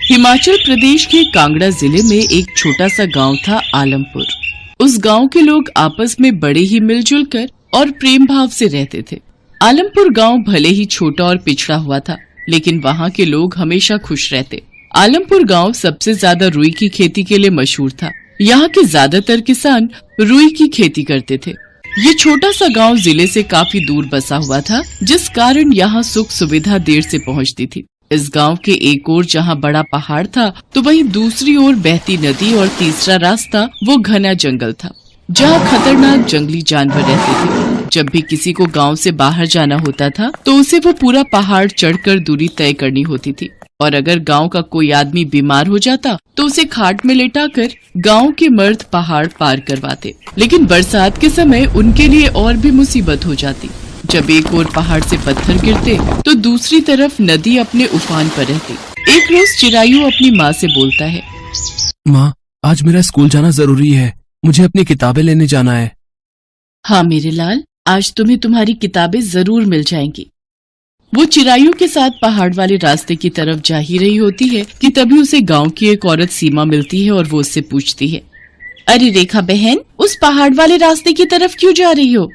हिमाचल प्रदेश के कांगड़ा जिले में एक छोटा सा गांव था आलमपुर। उस गांव के लोग आपस में बड़े ही मिलजुल कर और प्रेम भाव से रहते थे। आलमपुर गांव भले ही छोटा और पिछड़ा हुआ था, लेकिन वहां के लोग हमेशा खुश रहते। आलमपुर गांव सबसे ज्यादा रुई की खेती के लिए मशहूर था। यहाँ के ज्यादातर किसान रुई की खेती करते थे। ये छोटा सा गांव जिले से काफी दूर बसा हुआ था, जिस कारण यहाँ सुख सुविधा देर से पहुँचती थी। इस गांव के एक ओर जहाँ बड़ा पहाड़ था, तो वहीं दूसरी ओर बहती नदी और तीसरा रास्ता वो घना जंगल था, जहाँ खतरनाक जंगली जानवर रहते थे। जब भी किसी को गांव से बाहर जाना होता था, तो उसे वो पूरा पहाड़ चढ़कर दूरी तय करनी होती थी। और अगर गांव का कोई आदमी बीमार हो जाता, तो उसे खाट में लेटाकर गांव के मर्द पहाड़ पार करवाते। लेकिन बरसात के समय उनके लिए और भी मुसीबत हो जाती। जब एक ओर पहाड़ से पत्थर गिरते, तो दूसरी तरफ नदी अपने उफान पर रहती। एक रोज चिरायू अपनी माँ से बोलता है, माँ, आज मेरा स्कूल जाना जरूरी है, मुझे अपनी किताबें लेने जाना है। हाँ मेरे लाल, आज तुम्हें तुम्हारी किताबें जरूर मिल जाएंगी। वो चिरायू के साथ पहाड़ वाले रास्ते की तरफ जा ही रही होती है कि तभी उसे गांव की एक औरत सीमा मिलती है और वो उससे पूछती है, अरे रेखा बहन, उस पहाड़ वाले रास्ते की तरफ क्यों जा रही हो?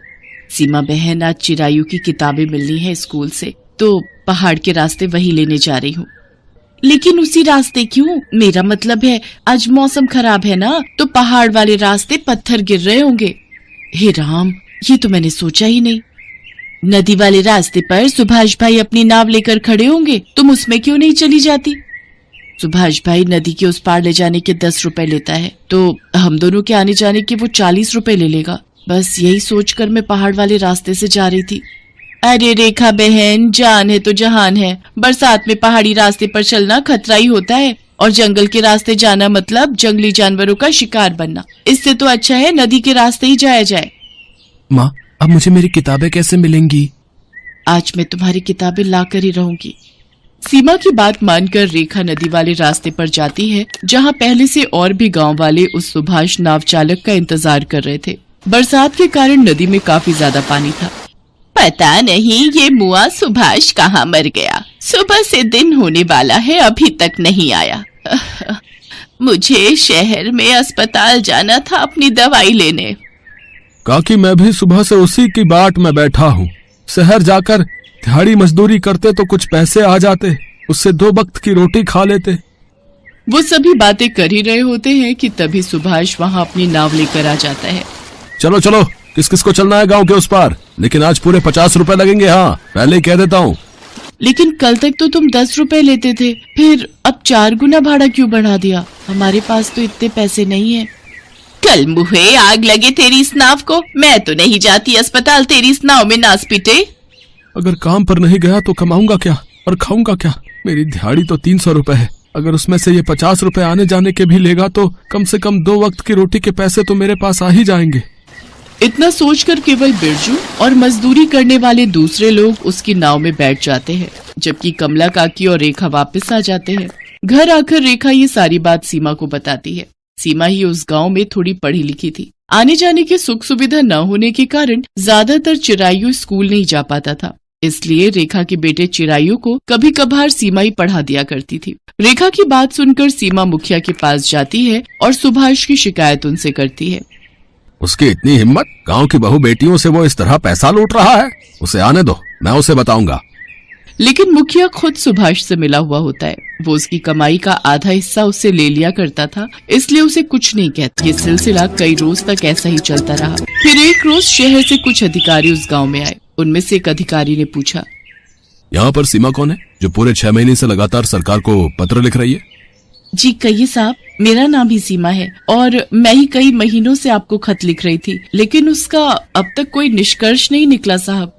सीमा बहन, आज चिरायू की किताबें मिलनी है स्कूल से, तो पहाड़ के रास्ते वही लेने जा रही हूँ। लेकिन उसी रास्ते क्यों? मेरा मतलब है, आज मौसम खराब है ना, तो पहाड़ वाले रास्ते पत्थर गिर रहे होंगे। हे राम, ये तो मैंने सोचा ही नहीं। नदी वाले रास्ते पर सुभाष भाई अपनी नाव लेकर खड़े होंगे, तुम उसमें क्यों नहीं चली जाती? सुभाष भाई नदी के उस पार ले जाने के 10 रुपए लेता है, तो हम दोनों के आने जाने के वो 40 रुपए ले लेगा। बस यही सोचकर मैं पहाड़ वाले रास्ते से जा रही थी। अरे रेखा बहन, जान है तो जहान है। बरसात में पहाड़ी रास्ते पर चलना खतरा ही होता है, और जंगल के रास्ते जाना मतलब जंगली जानवरों का शिकार बनना। इससे तो अच्छा है नदी के रास्ते ही जाया जाए। माँ, अब मुझे मेरी किताबें कैसे मिलेंगी? आज मैं तुम्हारी किताबें ला कर ही रहूंगी। सीमा की बात मानकर रेखा नदी वाले रास्ते पर जाती है, जहाँ पहले से और भी गांव वाले उस सुभाष नाव चालक का इंतजार कर रहे थे। बरसात के कारण नदी में काफी ज्यादा पानी था। पता नहीं ये मुआ सुभाष कहाँ मर गया। सुबह से दिन होने वाला है, अभी तक नहीं आया। मुझे शहर में अस्पताल जाना था अपनी दवाई लेने। काकी, मैं भी सुबह से उसी की बाट में बैठा हूँ। शहर जाकर दिहाड़ी मजदूरी करते तो कुछ पैसे आ जाते, उससे 2 वक्त की रोटी खा लेते। वो सभी बातें कर ही रहे होते हैं कि तभी सुभाष वहाँ अपनी नाव लेकर आ जाता है। चलो चलो, किस किस को चलना है गांव के उस पार? लेकिन आज पूरे 50 रुपए लगेंगे। हाँ, पहले ही कह देता हूँ। लेकिन कल तक तो तुम 10 रुपए लेते थे, फिर अब 4 गुना भाड़ा क्यों बढ़ा दिया? हमारे पास तो इतने पैसे नहीं है। कल मुहे आग लगे तेरी इस नाव को, मैं तो नहीं जाती अस्पताल तेरी इस नाव में नास पीटे। अगर काम पर नहीं गया तो कमाऊंगा क्या और खाऊंगा क्या? मेरी दिहाड़ी तो 300 रुपए है। अगर उसमें से ये 50 रुपए आने जाने के भी लेगा, तो कम से कम 2 वक्त की रोटी के पैसे तो मेरे पास आ ही जाएंगे। इतना सोचकर केवल बिरजू और मजदूरी करने वाले दूसरे लोग उसकी नाव में बैठ जाते हैं, जबकि कमला काकी और रेखा वापस आ जाते हैं। घर आकर रेखा ये सारी बात सीमा को बताती है। सीमा ही उस गांव में थोड़ी पढ़ी लिखी थी। आने जाने की सुख सुविधा न होने के कारण ज्यादातर चिरायू स्कूल नहीं जा पाता था, इसलिए रेखा के बेटे चिरायू को कभी कभार सीमा ही पढ़ा दिया करती थी। रेखा की बात सुनकर सीमा मुखिया के पास जाती है और सुभाष की शिकायत उनसे करती है। उसकी इतनी हिम्मत, गांव की बहू बेटियों से वो इस तरह पैसा लूट रहा है। उसे आने दो, मैं उसे बताऊंगा। लेकिन मुखिया खुद सुभाष से मिला हुआ होता है। वो उसकी कमाई का आधा हिस्सा उससे ले लिया करता था, इसलिए उसे कुछ नहीं कहता। ये सिलसिला कई रोज तक ऐसा ही चलता रहा। फिर एक रोज शहर से कुछ अधिकारी उस गांव में आए। उनमें से एक अधिकारी ने पूछा, यहाँ पर सीमा कौन है जो पूरे 6 महीने से लगातार सरकार को पत्र लिख रही है? जी कहिए साहब, मेरा नाम ही सीमा है और मैं ही कई महीनों से आपको खत लिख रही थी, लेकिन उसका अब तक कोई निष्कर्ष नहीं निकला साहब।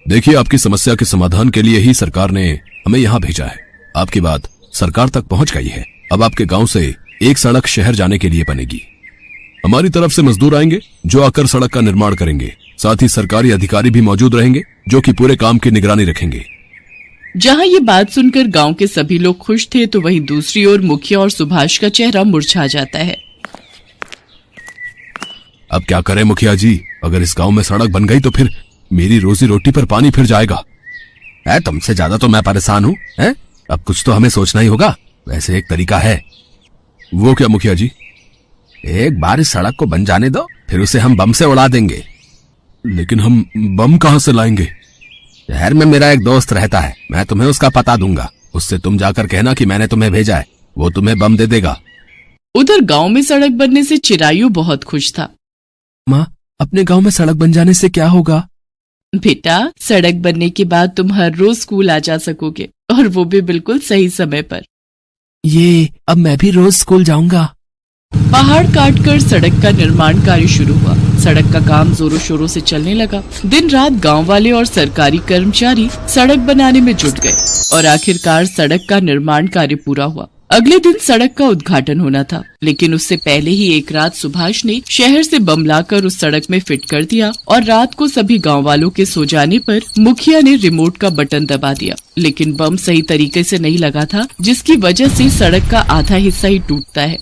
देखिए, आपकी समस्या के समाधान के लिए ही सरकार ने हमें यहाँ भेजा है। आपकी बात सरकार तक पहुँच गई है। अब आपके गांव से एक सड़क शहर जाने के लिए बनेगी। हमारी तरफ से मजदूर आएंगे जो आकर सड़क का निर्माण करेंगे। साथ ही सरकारी अधिकारी भी मौजूद रहेंगे जो कि पूरे काम की निगरानी रखेंगे। जहाँ ये बात सुनकर गांव के सभी लोग खुश थे, तो वहीं दूसरी ओर मुखिया और सुभाष का चेहरा मुरझा जाता है। अब क्या करें मुखिया जी? अगर इस गांव में सड़क बन गई तो फिर मेरी रोजी रोटी पर पानी फिर जाएगा। तुमसे ज्यादा तो मैं परेशान हूँ। अब कुछ तो हमें सोचना ही होगा। वैसे एक तरीका है। वो क्या मुखिया जी? एक बार इस सड़क को बन जाने दो, फिर उसे हम बम से उड़ा देंगे। लेकिन हम बम कहां से लाएंगे? शहर में मेरा एक दोस्त रहता है, मैं तुम्हें उसका पता दूंगा। उससे तुम जाकर कहना कि मैंने तुम्हें भेजा है, वो तुम्हें बम दे देगा। उधर गांव में सड़क बनने से चिरायू बहुत खुश था। माँ, अपने गांव में सड़क बन जाने से क्या होगा? बेटा, सड़क बनने के बाद तुम हर रोज स्कूल आ जा सकोगे, और वो भी बिल्कुल सही समय पर। ये अब मैं भी रोज स्कूल जाऊंगा। पहाड़ काटकर सड़क का निर्माण कार्य शुरू हुआ। सड़क का काम जोरों शोरों से चलने लगा। दिन रात गांव वाले और सरकारी कर्मचारी सड़क बनाने में जुट गए और आखिरकार सड़क का निर्माण कार्य पूरा हुआ। अगले दिन सड़क का उद्घाटन होना था, लेकिन उससे पहले ही एक रात सुभाष ने शहर से बम लाकर उस सड़क में फिट कर दिया और रात को सभी गांव वालों के सो जाने पर मुखिया ने रिमोट का बटन दबा दिया। लेकिन बम सही तरीके से नहीं लगा था, जिसकी वजह से सड़क का आधा हिस्सा ही टूटता है।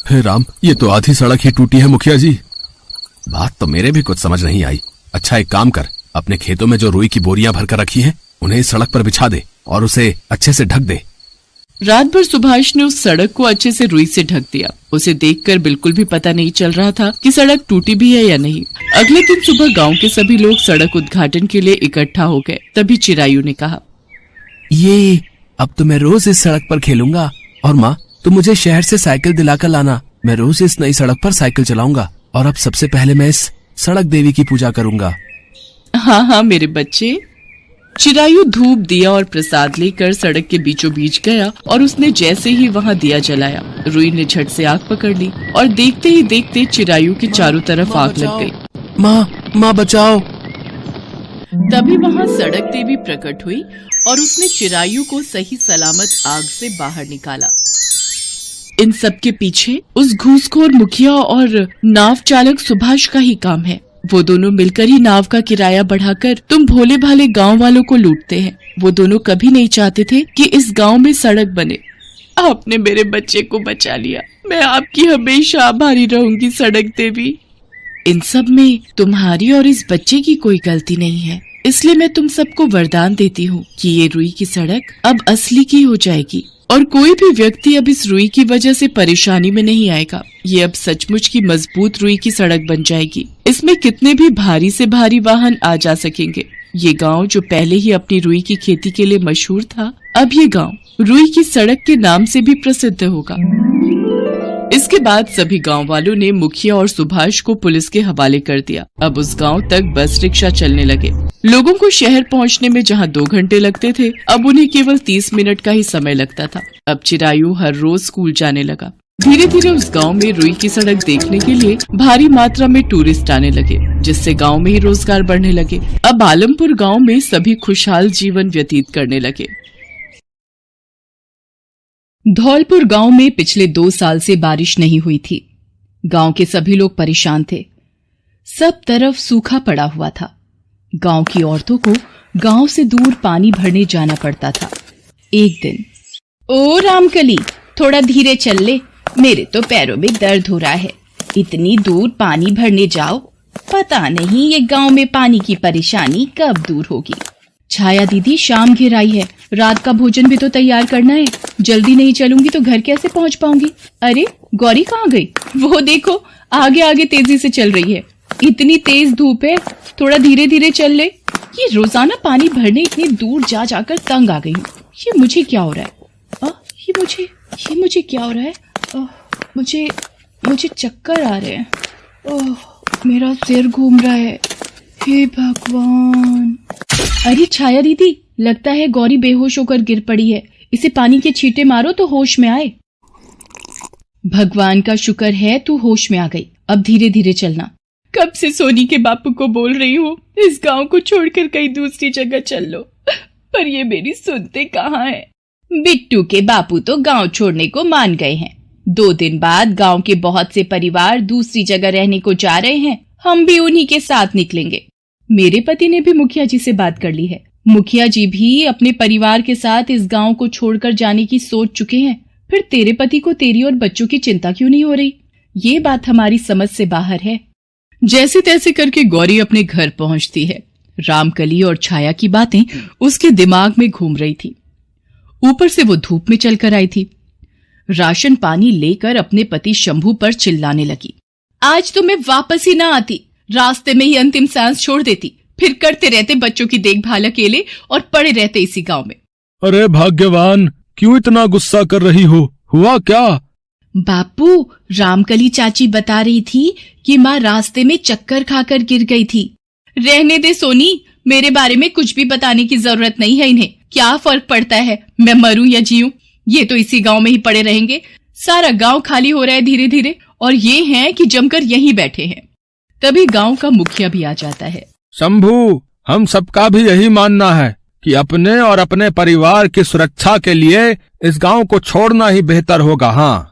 हे राम, ये तो आधी सड़क ही टूटी है मुखिया जी। बात तो मेरे भी कुछ समझ नहीं आई। अच्छा, एक काम कर, अपने खेतों में जो रुई की बोरियां भरकर रखी हैं, उन्हें इस सड़क पर बिछा दे और उसे अच्छे से ढक दे। रात भर सुभाष ने उस सड़क को अच्छे से रुई से ढक दिया। उसे देखकर बिल्कुल भी पता नहीं चल रहा था कि सड़क टूटी भी है या नहीं। अगले दिन सुबह गांव के सभी लोग सड़क उद्घाटन के लिए इकट्ठा हो गए। तभी चिरायू ने कहा, ये अब तो मैं रोज इस सड़क पर खेलूंगा। और माँ, तुम मुझे शहर से साइकिल दिलाकर लाना। मैं रोज इस नई सड़क पर साइकिल चलाऊंगा और अब सबसे पहले मैं इस सड़क देवी की पूजा करूंगा। हाँ हाँ मेरे बच्चे। चिरायू धूप, दिया और प्रसाद लेकर सड़क के बीचों बीच गया और उसने जैसे ही वहाँ दिया जलाया, रुई ने झट से आग पकड़ ली और देखते ही देखते चिरायू के चारों तरफ आग लग गई। माँ बचाओ। तभी वहाँ सड़क देवी प्रकट हुई और उसने चिरायू को सही सलामत आग से बाहर निकाला। इन सब के पीछे उस घूसखोर मुखिया और नाव चालक सुभाष का ही काम है। वो दोनों मिलकर ही नाव का किराया बढ़ाकर तुम भोले भाले गांव वालों को लूटते हैं। वो दोनों कभी नहीं चाहते थे कि इस गांव में सड़क बने। आपने मेरे बच्चे को बचा लिया। मैं आपकी हमेशा आभारी रहूंगी सड़क देवी। इन सब में तुम्हारी और इस बच्चे की कोई गलती नहीं है, इसलिए मैं तुम सबको वरदान देती हूँ कि ये रुई की सड़क अब असली की हो जाएगी और कोई भी व्यक्ति अब इस रुई की वजह से परेशानी में नहीं आएगा। ये अब सचमुच की मजबूत रुई की सड़क बन जाएगी। इसमें कितने भी भारी से भारी वाहन आ जा सकेंगे। ये गांव जो पहले ही अपनी रुई की खेती के लिए मशहूर था, अब ये गांव रुई की सड़क के नाम से भी प्रसिद्ध होगा। इसके बाद सभी गांव वालों ने मुखिया और सुभाष को पुलिस के हवाले कर दिया। अब उस गांव तक बस रिक्शा चलने लगे। लोगों को शहर पहुंचने में जहां 2 घंटे लगते थे, अब उन्हें केवल 30 मिनट का ही समय लगता था। अब चिरायू हर रोज स्कूल जाने लगा। धीरे धीरे उस गांव में रुई की सड़क देखने के लिए भारी मात्रा में टूरिस्ट आने लगे, जिससे गांव में ही रोजगार बढ़ने लगे। अब आलमपुर गांव में सभी खुशहाल जीवन व्यतीत करने लगे। धौलपुर गांव में पिछले 2 साल से बारिश नहीं हुई थी। गांव के सभी लोग परेशान थे। सब तरफ सूखा पड़ा हुआ था। गांव की औरतों को गांव से दूर पानी भरने जाना पड़ता था। एक दिन, ओ रामकली, थोड़ा धीरे चल ले, मेरे तो पैरों में दर्द हो रहा है। इतनी दूर पानी भरने जाओ, पता नहीं ये गांव में पानी की परेशानी कब दूर होगी। छाया दीदी, शाम घिर आई है, रात का भोजन भी तो तैयार करना है। जल्दी नहीं चलूंगी तो घर कैसे पहुंच पाऊंगी? अरे गौरी कहाँ गई? वो देखो आगे आगे तेजी से चल रही है। इतनी तेज धूप है, थोड़ा धीरे धीरे चल ले। ये रोजाना पानी भरने इतनी दूर जा जाकर तंग आ गई हूँ। ये मुझे क्या हो रहा है? ये मुझे क्या हो रहा है? मुझे चक्कर आ रहे हैं। मेरा सिर घूम रहा है। हे भगवान! अरे छाया दीदी, लगता है गौरी बेहोश होकर गिर पड़ी है। इसे पानी के छींटे मारो तो होश में आए। भगवान का शुक्र है तू होश में आ गई। अब धीरे धीरे चलना। कब से सोनी के बापू को बोल रही हूँ इस गांव को छोड़कर कहीं दूसरी जगह चल लो, पर ये मेरी सुनते कहाँ है। बिट्टू के बापू तो गांव छोड़ने को मान गए हैं। 2 दिन बाद गांव के बहुत से परिवार दूसरी जगह रहने को जा रहे हैं। हम भी उन्हीं के साथ निकलेंगे। मेरे पति ने भी मुखिया जी से बात कर ली है। मुखिया जी भी अपने परिवार के साथ इस गांव को छोड़कर जाने की सोच चुके हैं। फिर तेरे पति को तेरी और बच्चों की चिंता क्यों नहीं हो रही? ये बात हमारी समझ से बाहर है। जैसे तैसे करके गौरी अपने घर पहुंचती है। रामकली और छाया की बातें उसके दिमाग में घूम रही थी। ऊपर से वो धूप में चलकर आई थी। राशन पानी लेकर अपने पति शंभू पर चिल्लाने लगी। आज तो मैं वापस ही ना आती, रास्ते में ही अंतिम सांस छोड़ देती, फिर करते रहते बच्चों की देखभाल अकेले और पड़े रहते इसी गांव में। अरे भाग्यवान, क्यों इतना गुस्सा कर रही हो? हुआ क्या? बापू, रामकली चाची बता रही थी कि माँ रास्ते में चक्कर खाकर गिर गई थी। रहने दे सोनी, मेरे बारे में कुछ भी बताने की जरूरत नहीं है इन्हें। क्या फर्क पड़ता है मैं मरूं या जीऊं? ये तो इसी गांव में ही पड़े रहेंगे। सारा गांव खाली हो रहा है धीरे धीरे, और ये हैं कि जमकर यहीं बैठे हैं। तभी गांव का मुखिया भी आ जाता है। शंभू, हम सबका भी यही मानना है कि अपने और अपने परिवार की सुरक्षा के लिए इस गांव को छोड़ना ही बेहतर होगा। हाँ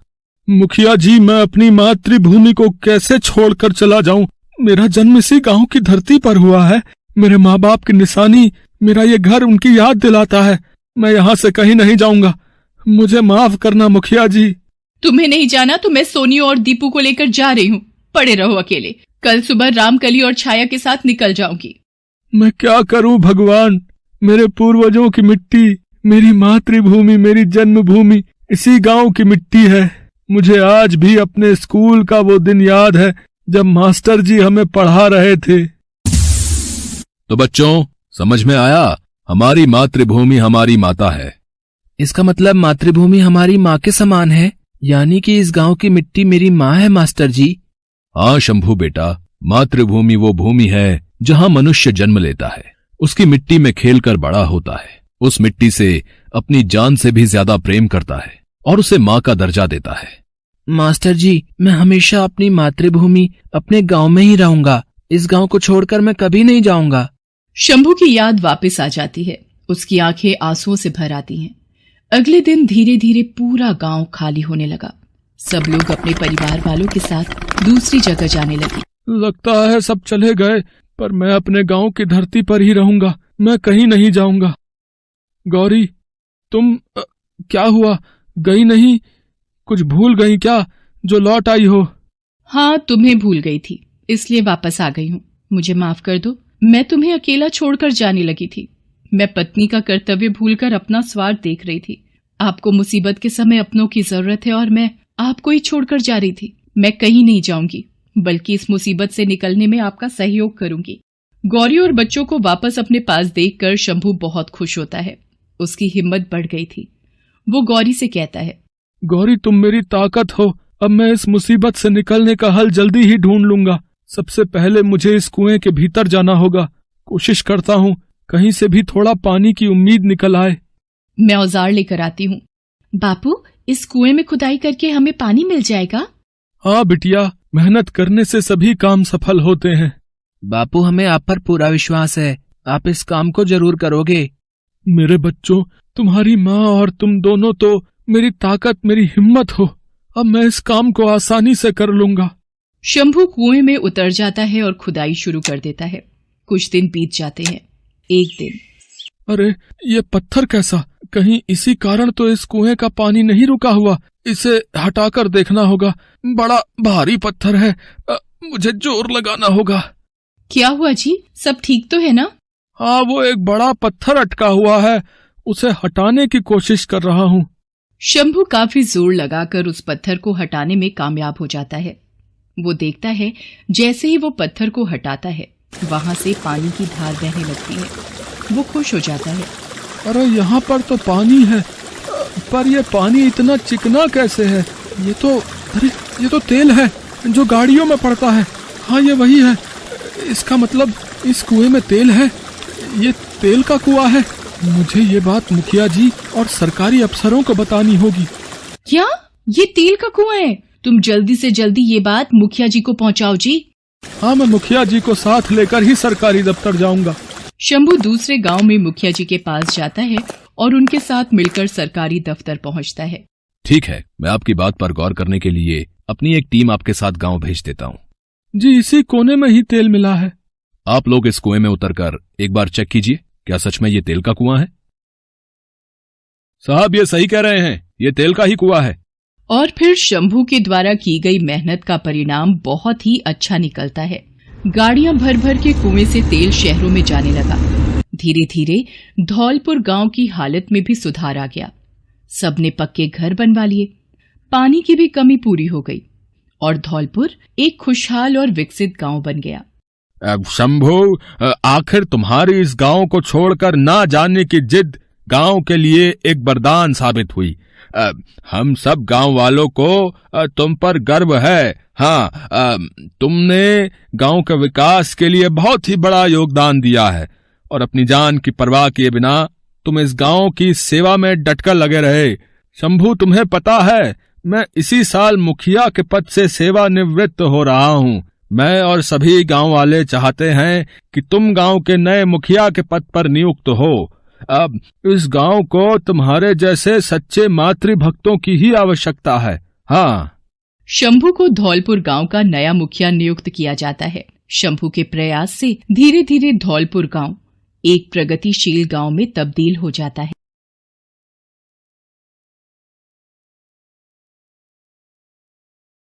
मुखिया जी, मैं अपनी मातृभूमि को कैसे छोड़कर चला जाऊं? मेरा जन्म इसी गांव की धरती पर हुआ है। मेरे माँ बाप की निशानी, मेरा ये घर उनकी याद दिलाता है। मैं यहाँ से कहीं नहीं जाऊंगा, मुझे माफ करना मुखिया जी। तुम्हें नहीं जाना तो मैं सोनी और दीपू को लेकर जा रही हूँ। पड़े रहो अकेले, कल सुबह रामकली और छाया के साथ निकल जाऊंगी। मैं क्या करूं भगवान? मेरे पूर्वजों की मिट्टी, मेरी मातृभूमि, मेरी जन्मभूमि इसी गांव की मिट्टी है। मुझे आज भी अपने स्कूल का वो दिन याद है जब मास्टर जी हमें पढ़ा रहे थे। तो बच्चों, समझ में आया? हमारी मातृभूमि हमारी माता है। इसका मतलब मातृभूमि हमारी माँ के समान है, यानी कि इस गांव की मिट्टी मेरी माँ है मास्टर जी। हाँ शंभू बेटा, मातृभूमि वो भूमि है जहाँ मनुष्य जन्म लेता है, उसकी मिट्टी में खेलकर बड़ा होता है, उस मिट्टी से अपनी जान से भी ज्यादा प्रेम करता है और उसे माँ का दर्जा देता है। मास्टर जी, मैं हमेशा अपनी मातृभूमि अपने गांव में ही रहूंगा। इस गांव को छोड़कर मैं कभी नहीं जाऊंगा। शंभू की याद वापस आ जाती है। उसकी आंखें आंसुओं से भर आती हैं। अगले दिन धीरे धीरे पूरा गांव खाली होने लगा। सब लोग अपने परिवार वालों के साथ दूसरी जगह जाने लगे। लगता है सब चले गए, पर मैं अपने गांव की धरती पर ही रहूंगा। मैं कहीं नहीं जाऊंगा। गौरी, तुम क्या हुआ? गई नहीं? कुछ भूल गई क्या जो लौट आई हो? हाँ, तुम्हें भूल गई थी, इसलिए वापस आ गई हूँ। मुझे माफ कर दो, मैं तुम्हें अकेला छोड़कर जाने लगी थी। मैं पत्नी का कर्तव्य भूलकर अपना स्वार्थ देख रही थी। आपको मुसीबत के समय अपनों की जरूरत है और मैं आपको ही छोड़कर जा रही थी। मैं कहीं नहीं जाऊंगी, बल्कि इस मुसीबत से निकलने में आपका सहयोग करूंगी। गौरी और बच्चों को वापस अपने पास देखकर शंभू बहुत खुश होता है। उसकी हिम्मत बढ़ गई थी। वो गौरी से कहता है, गौरी, तुम मेरी ताकत हो। अब मैं इस मुसीबत से निकलने का हल जल्दी ही ढूंढ लूंगा। सबसे पहले मुझे इस कुएं के भीतर जाना होगा। कोशिश करता हूँ कहीं से भी थोड़ा पानी की उम्मीद निकल आए। मैं औजार लेकर आती हूँ। बापू, इस कुएं में खुदाई करके हमें पानी मिल जाएगा? हाँ बिटिया, मेहनत करने से सभी काम सफल होते हैं। बापू, हमें आप पर पूरा विश्वास है, आप इस काम को जरूर करोगे। मेरे बच्चों, तुम्हारी माँ और तुम दोनों तो मेरी ताकत, मेरी हिम्मत हो। अब मैं इस काम को आसानी से कर लूंगा। शंभू कुएं में उतर जाता है और खुदाई शुरू कर देता है। कुछ दिन बीत जाते हैं। एक दिन, अरे ये पत्थर कैसा? कहीं इसी कारण तो इस कुएं का पानी नहीं रुका हुआ। इसे हटाकर देखना होगा। बड़ा भारी पत्थर है, मुझे जोर लगाना होगा। क्या हुआ जी, सब ठीक तो है ना? हाँ, वो एक बड़ा पत्थर अटका हुआ है, उसे हटाने की कोशिश कर रहा हूँ। शंभू काफी जोर लगाकर उस पत्थर को हटाने में कामयाब हो जाता है। वो देखता है जैसे ही वो पत्थर को हटाता है, वहां से पानी की धार बहने लगती है। वो खुश हो जाता है। अरे यहाँ पर तो पानी है, पर ये पानी इतना चिकना कैसे है? ये तो तेल है जो गाड़ियों में पड़ता है। हाँ, ये वही है। इसका मतलब इस कुएं में तेल है। ये तेल का कुआं है। मुझे ये बात मुखिया जी और सरकारी अफसरों को बतानी होगी। क्या? ये तेल का कुआं है? तुम जल्दी से जल्दी ये बात मुखिया जी को पहुंचाओ जी। हाँ, मैं मुखिया जी को साथ लेकर ही सरकारी दफ्तर जाऊंगा। शंभू दूसरे गांव में मुखिया जी के पास जाता है और उनके साथ मिलकर सरकारी दफ्तर पहुंचता है। ठीक है, मैं आपकी बात पर गौर करने के लिए अपनी एक टीम आपके साथ गांव भेज देता हूँ। जी, इसी कोने में ही तेल मिला है। आप लोग इस कुएं में उतरकर एक बार चेक कीजिए, क्या सच में ये तेल का कुआं है? साहब, ये सही कह रहे हैं, ये तेल का ही कुआं है। और फिर शंभू के द्वारा की गई मेहनत का परिणाम बहुत ही अच्छा निकलता है। गाड़ियां भर भर के कुएं से तेल शहरों में जाने लगा। धीरे धीरे धौलपुर गांव की हालत में भी सुधार आ गया। सबने पक्के घर बनवा लिए। पानी की भी कमी पूरी हो गई और धौलपुर एक खुशहाल और विकसित गांव बन गया। अब शंभू, आखिर तुम्हारी इस गांव को छोड़कर ना जाने की जिद गांव के लिए एक वरदान साबित हुई। हम सब गांव वालों को तुम पर गर्व है। हाँ, तुमने गांव के विकास के लिए बहुत ही बड़ा योगदान दिया है और अपनी जान की परवाह किए बिना तुम इस गांव की सेवा में डटकर लगे रहे। शंभू, तुम्हें पता है, मैं इसी साल मुखिया के पद से सेवानिवृत्त हो रहा हूँ। मैं और सभी गांव वाले चाहते हैं कि तुम गांव के नए मुखिया के पद पर नियुक्त हो। अब इस गांव को तुम्हारे जैसे सच्चे मातृभक्तों की ही आवश्यकता है। हाँ। शंभू को धौलपुर गांव का नया मुखिया नियुक्त किया जाता है। शंभू के प्रयास से धीरे धीरे धौलपुर गांव एक प्रगतिशील गांव में तब्दील हो जाता है।